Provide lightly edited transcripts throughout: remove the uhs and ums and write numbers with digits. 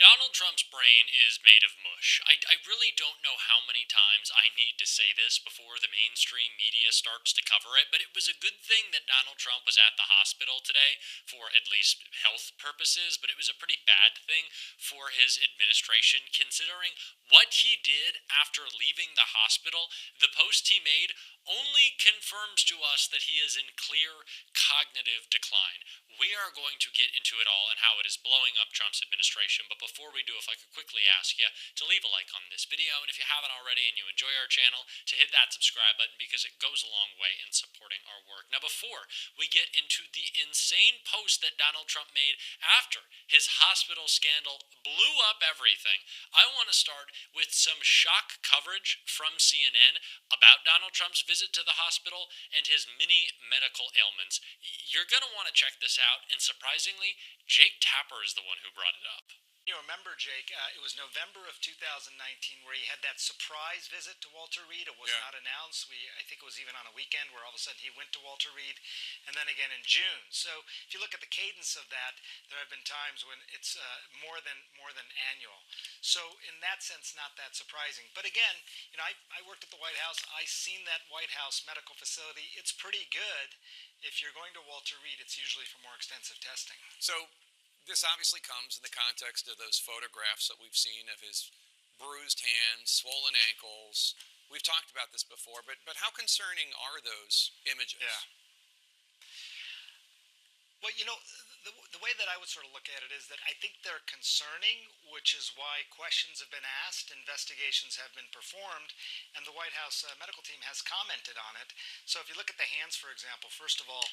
Donald Trump's brain is made of mush. I really don't know how many times I need to say this before the mainstream media starts to cover it, but it was a good thing that Donald Trump was at the hospital today for at least health purposes, but it was a pretty bad thing for his administration considering what he did after leaving the hospital. The post he made only confirms to us that he is in clear cognitive decline. We are going to get into it all and how it is blowing up Trump's administration, but before we do, if I could quickly ask you to leave a like on this video, and if you haven't already and you enjoy our channel, to hit that subscribe button because it goes a long way in supporting our work. Now, before we get into the insane post that Donald Trump made after his hospital scandal blew up everything, I want to start with some shock coverage from CNN about Donald Trump's visit to the hospital and his many medical ailments. You're going to want to check this out, and surprisingly, Jake Tapper is the one who brought it up. You remember, Jake, it was November of 2019 where he had that surprise visit to Walter Reed. It was not announced. I think it was even on a weekend where all of a sudden he went to Walter Reed, and then again in June. So if you look at the cadence of that, there have been times when it's more than annual. So in that sense, not that surprising. But again, I worked at the White House. I seen that White House medical facility. It's pretty good. If you're going to Walter Reed, it's usually for more extensive testing. So this obviously comes in the context of those photographs that we've seen of his bruised hands, swollen ankles. We've talked about this before, but how concerning are those images? Yeah. Well, the way that I would sort of look at it is that I think they're concerning, which is why questions have been asked, investigations have been performed, and the White House medical team has commented on it. So if you look at the hands, for example, first of all,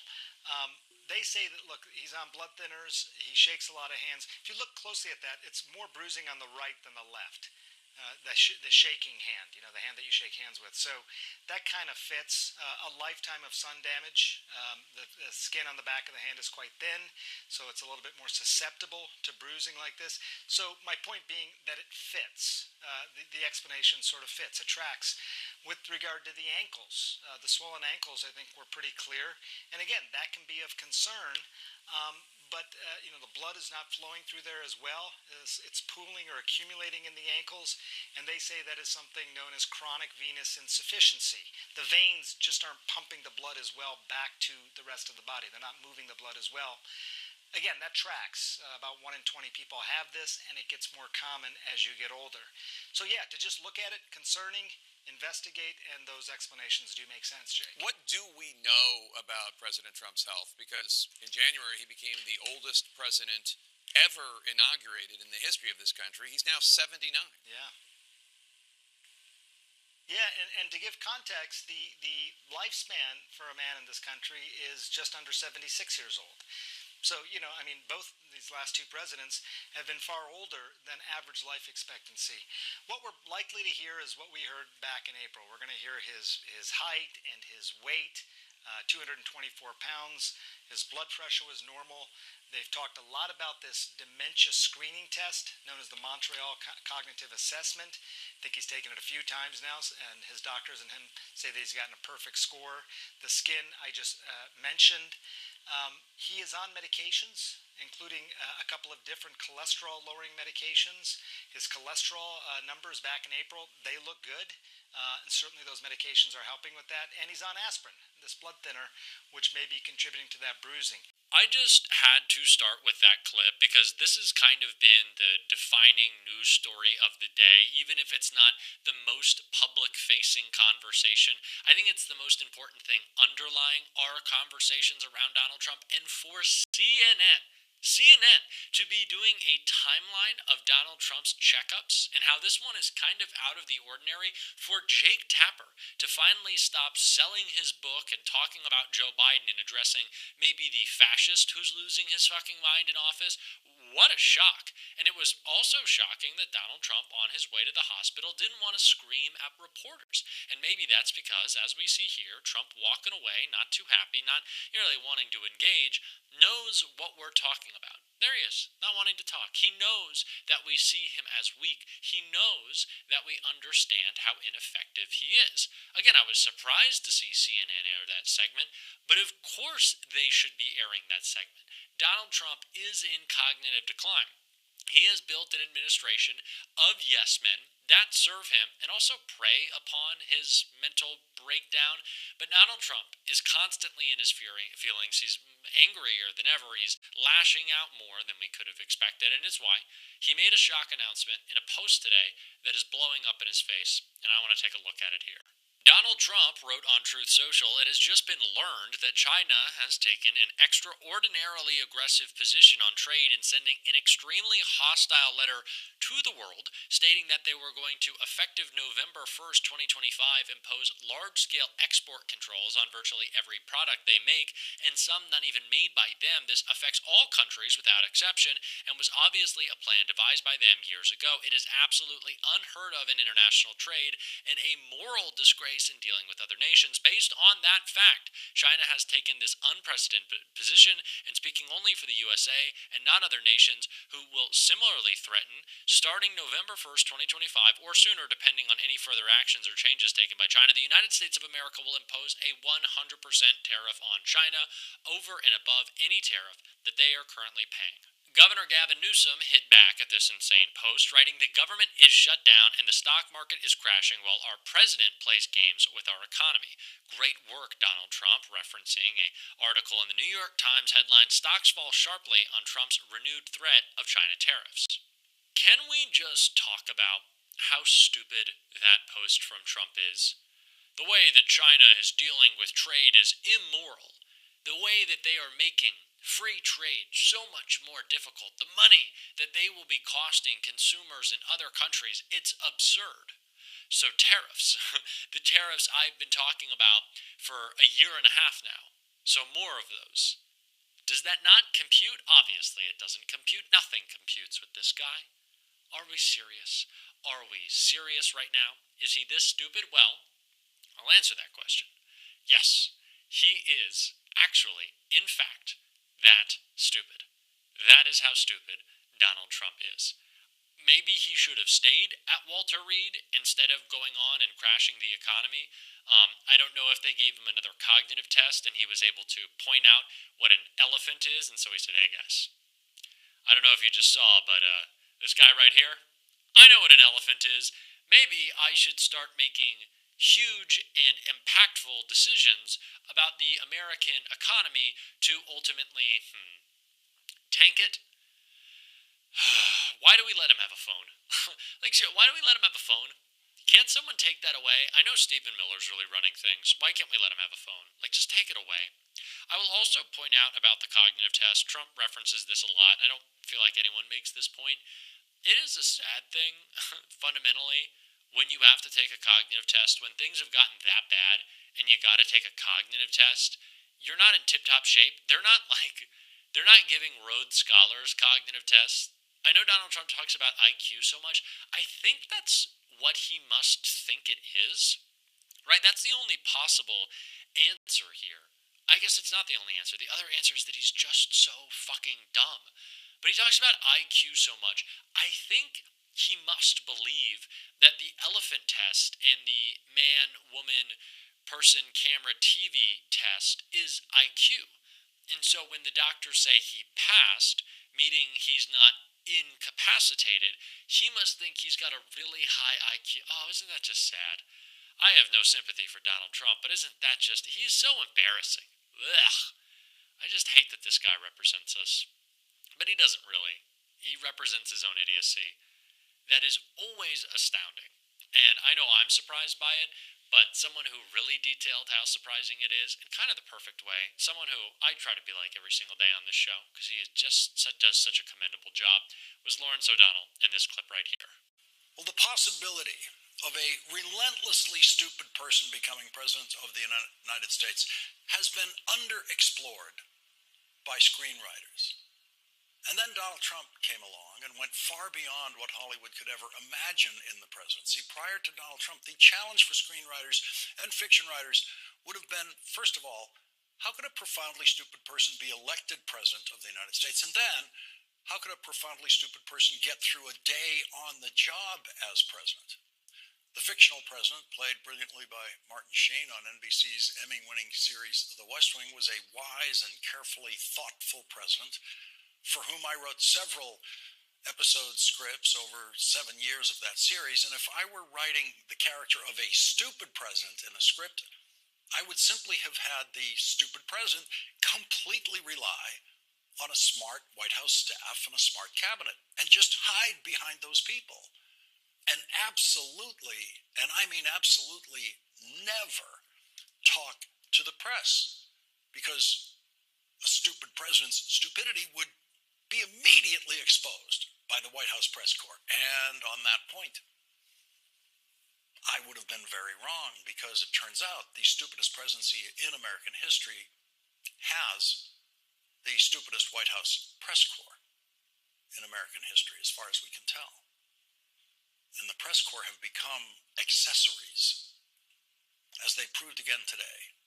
they say that, look, he's on blood thinners, he shakes a lot of hands. If you look closely at that, it's more bruising on the right than the left. The shaking hand, the hand that you shake hands with. So that kind of fits. A lifetime of sun damage. The skin on the back of the hand is quite thin, so it's a little bit more susceptible to bruising like this. So my point being that it fits. The explanation sort of fits. It tracks. With regard to the ankles, the swollen ankles, I think, were pretty clear. And again, that can be of concern. But the blood is not flowing through there as well. It's pooling or accumulating in the ankles, and they say that is something known as chronic venous insufficiency. The veins just aren't pumping the blood as well back to the rest of the body. They're not moving the blood as well. Again, that tracks. About 1 in 20 people have this, and it gets more common as you get older. So yeah, to just look at it, concerning, investigate, and those explanations do make sense, Jake. What do we know about President Trump's health? Because in January, he became the oldest president ever inaugurated in the history of this country. He's now 79. Yeah. Yeah, and to give context, the lifespan for a man in this country is just under 76 years old. So, both these last two presidents have been far older than average life expectancy. What we're likely to hear is what we heard back in April. We're going to hear his height and his weight, 224 pounds. His blood pressure was normal. They've talked a lot about this dementia screening test known as the Montreal Cognitive Assessment. I think he's taken it a few times now, and his doctors and him say that he's gotten a perfect score. The skin I just mentioned. He is on medications, including a couple of different cholesterol-lowering medications. His cholesterol numbers back in April, they look good. And certainly those medications are helping with that. And he's on aspirin, this blood thinner, which may be contributing to that bruising. I just had to start with that clip because this has kind of been the defining news story of the day, even if it's not the most public-facing conversation. I think it's the most important thing underlying our conversations around Donald Trump. And for CNN to be doing a timeline of Donald Trump's checkups and how this one is kind of out of the ordinary, for Jake Tapper to finally stop selling his book and talking about Joe Biden and addressing maybe the fascist who's losing his fucking mind in office. What a shock. And it was also shocking that Donald Trump on his way to the hospital didn't want to scream at reporters. And maybe that's because, as we see here, Trump walking away, not too happy, not really wanting to engage, knows what we're talking about. There he is, not wanting to talk. He knows that we see him as weak. He knows that we understand how ineffective he is. Again, I was surprised to see CNN air that segment, but of course they should be airing that segment. Donald Trump is in cognitive decline. He has built an administration of yes men that serve him and also prey upon his mental breakdown. But Donald Trump is constantly in his feelings. He's angrier than ever. He's lashing out more than we could have expected, and it's why he made a shock announcement in a post today that is blowing up in his face. And I want to take a look at it here. Donald Trump wrote on Truth Social, "It has just been learned that China has taken an extraordinarily aggressive position on trade in sending an extremely hostile letter to the world, stating that they were going to, effective November 1st, 2025, impose large-scale export controls on virtually every product they make, and some not even made by them. This affects all countries without exception, and was obviously a plan devised by them years ago. It is absolutely unheard of in international trade, and a moral disgrace in dealing with other nations. Based on that fact, China has taken this unprecedented position, and speaking only for the USA and not other nations who will similarly threaten, starting November 1st, 2025, or sooner, depending on any further actions or changes taken by China, the United States of America will impose a 100% tariff on China over and above any tariff that they are currently paying." Governor Gavin Newsom hit back at this insane post, writing, "The government is shut down and the stock market is crashing while our president plays games with our economy. Great work, Donald Trump," referencing an article in the New York Times headline, "Stocks fall sharply on Trump's renewed threat of China tariffs." Can we just talk about how stupid that post from Trump is? The way that China is dealing with trade is immoral. The way that they are making free trade so much more difficult, the money that they will be costing consumers in other countries, it's absurd. So tariffs, the tariffs I've been talking about for a year and a half now. So more of those. Does that not compute? Obviously it doesn't compute. Nothing computes with this guy. Are we serious? Are we serious right now? Is he this stupid? Well, I'll answer that question. Yes, he is actually, in fact, that stupid. That is how stupid Donald Trump is. Maybe he should have stayed at Walter Reed instead of going on and crashing the economy. I don't know if they gave him another cognitive test and he was able to point out what an elephant is, and so he said, "Hey guys, I don't know if you just saw, but this guy right here, I know what an elephant is. Maybe I should start making huge and impactful decisions about the American economy to ultimately tank it." Why do we let him have a phone? Like, seriously, why do we let him have a phone? Can't someone take that away? I know Stephen Miller's really running things. Why can't we let him have a phone? Like, just take it away. I will also point out about the cognitive test. Trump references this a lot. I don't feel like anyone makes this point. It is a sad thing, fundamentally, when you have to take a cognitive test, when things have gotten that bad and you gotta take a cognitive test, you're not in tip top shape. They're not giving Rhodes Scholars cognitive tests. I know Donald Trump talks about IQ so much. I think that's what he must think it is, right? That's the only possible answer here. I guess it's not the only answer. The other answer is that he's just so fucking dumb. But he talks about IQ so much. I think he must believe that the elephant test and the man, woman, person, camera, TV test is IQ. And so when the doctors say he passed, meaning he's not incapacitated, he must think he's got a really high IQ. Oh, isn't that just sad? I have no sympathy for Donald Trump, but isn't that just, he's so embarrassing. Ugh. I just hate that this guy represents us. But he doesn't really. He represents his own idiocy. That is always astounding. And I know I'm surprised by it, but someone who really detailed how surprising it is, in kind of the perfect way, someone who I try to be like every single day on this show, because he does such a commendable job, was Lawrence O'Donnell in this clip right here. Well, the possibility of a relentlessly stupid person becoming president of the United States has been underexplored by screenwriters. And then Donald Trump came along and went far beyond what Hollywood could ever imagine in the presidency. Prior to Donald Trump, the challenge for screenwriters and fiction writers would have been, first of all, how could a profoundly stupid person be elected president of the United States? And then, how could a profoundly stupid person get through a day on the job as president? The fictional president, played brilliantly by Martin Sheen on NBC's Emmy-winning series The West Wing, was a wise and carefully thoughtful president for whom I wrote several episode scripts over 7 years of that series, and if I were writing the character of a stupid president in a script, I would simply have had the stupid president completely rely on a smart White House staff and a smart cabinet and just hide behind those people. And absolutely, and I mean absolutely, never talk to the press, because a stupid president's stupidity would be immediately exposed by the White House press corps. And on that point, I would have been very wrong, because it turns out the stupidest presidency in American history has the stupidest White House press corps in American history, as far as we can tell. And the press corps have become accessories, as they proved again today.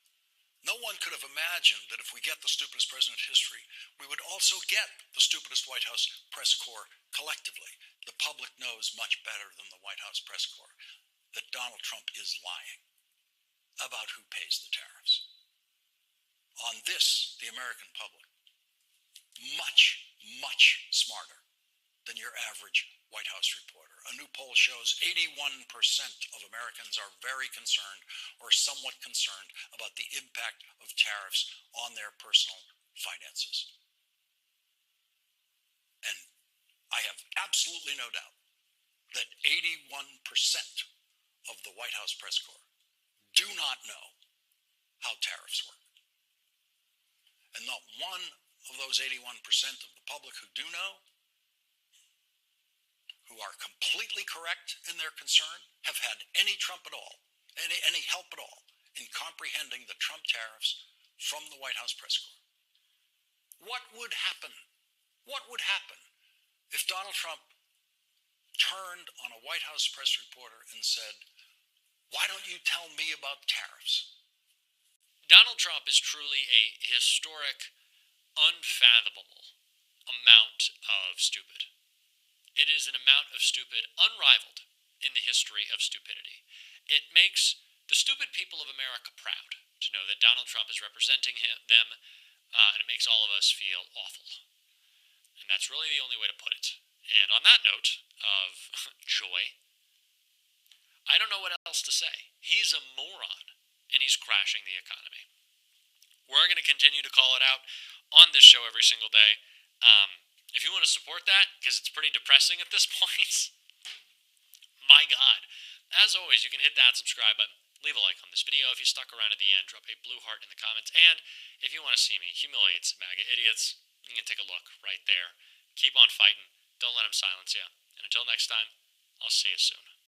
No one could have imagined that if we get the stupidest president in history, we would also get the stupidest White House press corps collectively. The public knows much better than the White House press corps that Donald Trump is lying about who pays the tariffs. On this, the American public, much, much smarter than your average White House reporter. A new poll shows 81% of Americans are very concerned or somewhat concerned about the impact of tariffs on their personal finances. And I have absolutely no doubt that 81% of the White House press corps do not know how tariffs work. And not one of those 81% of the public who do know, who are completely correct in their concern, have had any Trump at all, any help at all in comprehending the Trump tariffs from the White House press corps. What would happen? What would happen if Donald Trump turned on a White House press reporter and said, "Why don't you tell me about tariffs?" Donald Trump is truly a historic, unfathomable amount of stupid. It is an amount of stupid unrivaled in the history of stupidity. It makes the stupid people of America proud to know that Donald Trump is representing them, and it makes all of us feel awful. And that's really the only way to put it. And on that note of joy, I don't know what else to say. He's a moron, and he's crashing the economy. We're going to continue to call it out on this show every single day. If you want to support that, because it's pretty depressing at this point, my God. As always, you can hit that subscribe button, leave a like on this video if you stuck around at the end, drop a blue heart in the comments, and if you want to see me humiliate some MAGA idiots, you can take a look right there. Keep on fighting. Don't let them silence you. And until next time, I'll see you soon.